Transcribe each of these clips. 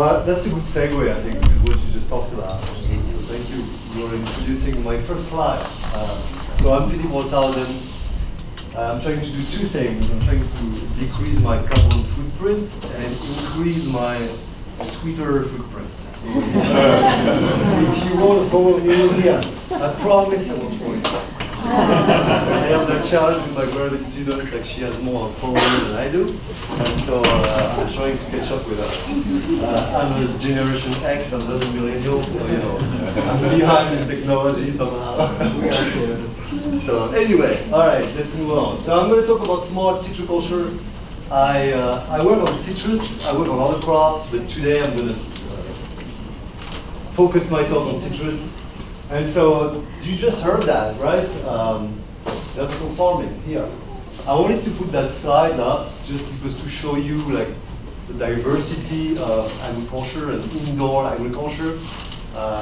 That's a good segue, I think, with what you just talked about. So thank you for introducing my first slide. So I'm Philippe Rolshausen. I'm trying to do two things. I'm trying to decrease my carbon footprint and increase my Twitter footprint. So if you want to follow me here, I promise I won't follow you. I have that challenge with my graduate student, like she has more followers than I do, and so I'm trying to catch up with her. I'm a Generation X, I'm not a millennial, so you know, I'm behind in technology somehow. So anyway, all right, let's move on. So I'm going to talk about smart citriculture. I work on citrus, I work on other crops, but today I'm going to focus my talk on citrus. And so you just heard that, right? Vertical farming here. I wanted to put that slide up just because to show you like the diversity of agriculture and indoor agriculture.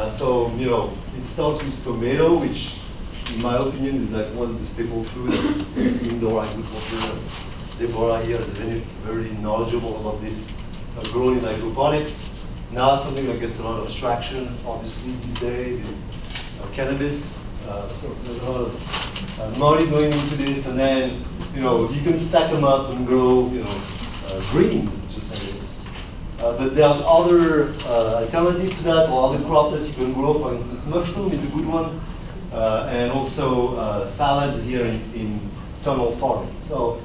So you know, it starts with tomato, which in my opinion is like one of the staple food of indoor agriculture. And Deborah here is very knowledgeable about this growing in hydroponics. Now something that gets a lot of traction, obviously these days, is cannabis. So there's a lot of money going into this, and then you know you can stack them up and grow greens just like this. But there's other alternatives to that, or other crops that you can grow. For instance, mushroom is a good one, and also salads here in tunnel farming. So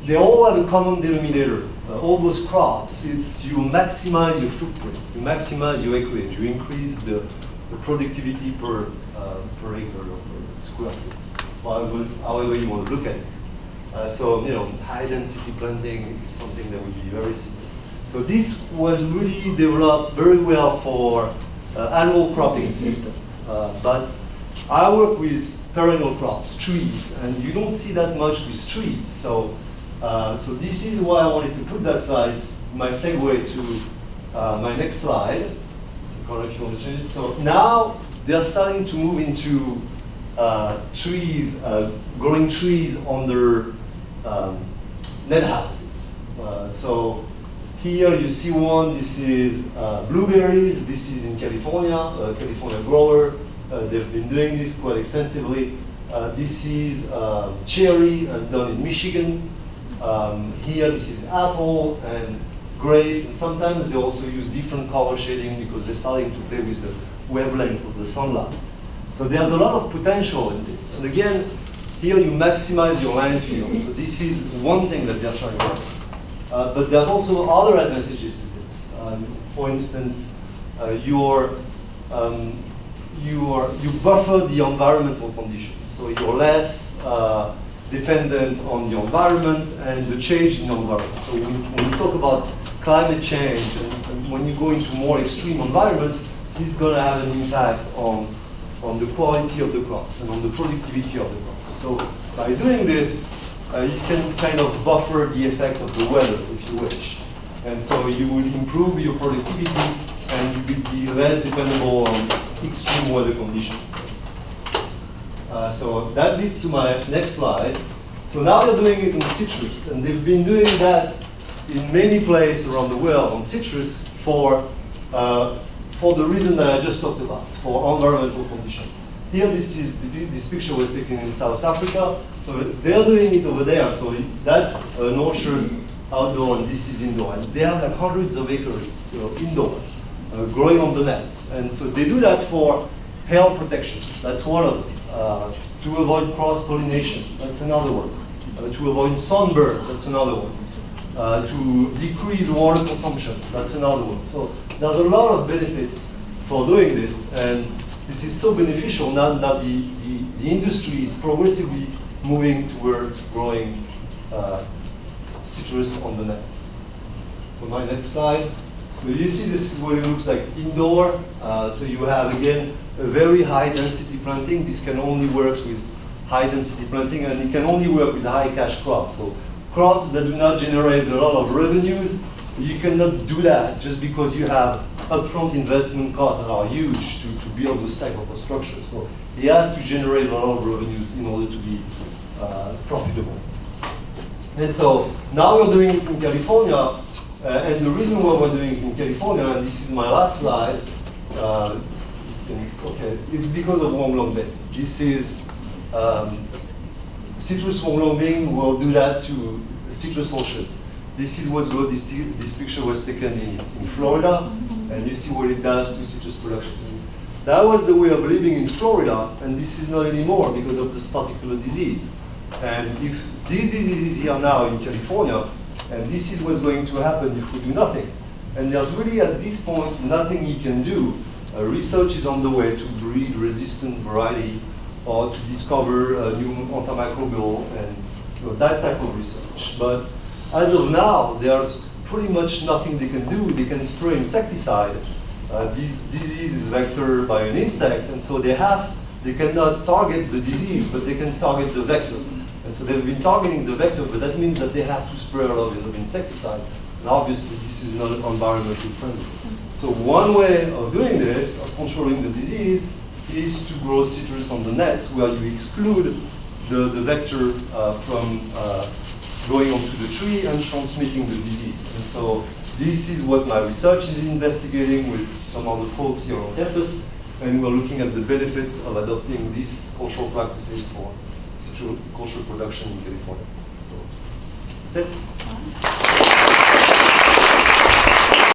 they all have a common denominator. All those crops, it's you maximize your footprint, you maximize your acreage, you increase the productivity per acre or per square foot, however you want to look at it. So you know, high density planting is something that would be very simple. So this was really developed very well for annual cropping system. But I work with perennial crops, trees, and you don't see that much with trees. So this is why I wanted to put that slide. It's my segue to my next slide. If you want to change it. So now they are starting to move into trees, growing trees under net houses. So here you see one. This is blueberries. This is in California, California grower. They've been doing this quite extensively. This is cherry done in Michigan. Here this is apple and grapes, and sometimes they also use different color shading because they're starting to play with the wavelength of the sunlight. So there's a lot of potential in this. And again, here you maximize your land field. So this is one thing that they're trying to do. But there's also other advantages to this. For instance, you buffer the environmental conditions. So you're less dependent on the environment and the change in the environment. So when we talk about climate change and when you go into more extreme environment, this is going to have an impact on the quality of the crops and on the productivity of the crops. So by doing this, you can kind of buffer the effect of the weather, if you wish. And so you would improve your productivity and you would be less dependable on extreme weather conditions, for instance. So that leads to my next slide. So now they're doing it on citrus, and they've been doing that in many places around the world on citrus for the reason that I just talked about, for environmental conditions. Here, this picture was taken in South Africa, so they're doing it over there. So that's an orchard outdoor, and this is indoor. And they have like hundreds of acres indoor, growing on the nets. And so they do that for hail protection. That's one of them. To avoid cross-pollination, that's another one. To avoid sunburn, that's another one. To decrease water consumption, that's another one. So there's a lot of benefits for doing this, and this is so beneficial now that the industry is progressively moving towards growing citrus on the nets. So my next slide. So you see this is what it looks like indoor. So you have, again, a very high density planting. This can only work with high density planting, and it can only work with high cash crops. So crops that do not generate a lot of revenues, you cannot do that just because you have upfront investment costs that are huge to build this type of a structure. So it has to generate a lot of revenues in order to be profitable. And so now we're doing it in California, And the reason why we're doing it in California, and this is my last slide, okay, it's because of Wong-Long-Bay. This is citrus Wong-Long-Bay will do that to citrus orchard. This is what's good. This picture was taken in Florida, and you see what it does to citrus production. That was the way of living in Florida, and this is not anymore because of this particular disease. And if this disease is here now in California, and this is what's going to happen if we do nothing. And there's really, at this point, nothing you can do. Research is on the way to breed resistant variety or to discover a new antimicrobial and that type of research. But as of now, there's pretty much nothing they can do. They can spray insecticide. This disease is vectored by an insect, and so they cannot target the disease, but they can target the vector. And so they've been targeting the vector, but that means that they have to spray a lot of insecticide. And obviously, this is not environmentally friendly. So one way of doing this, of controlling the disease, is to grow citrus on the nets, where you exclude the vector from going onto the tree and transmitting the disease. And so this is what my research is investigating with some other folks here on campus, and we're looking at the benefits of adopting these cultural practices for citriculture production in California. So that's it.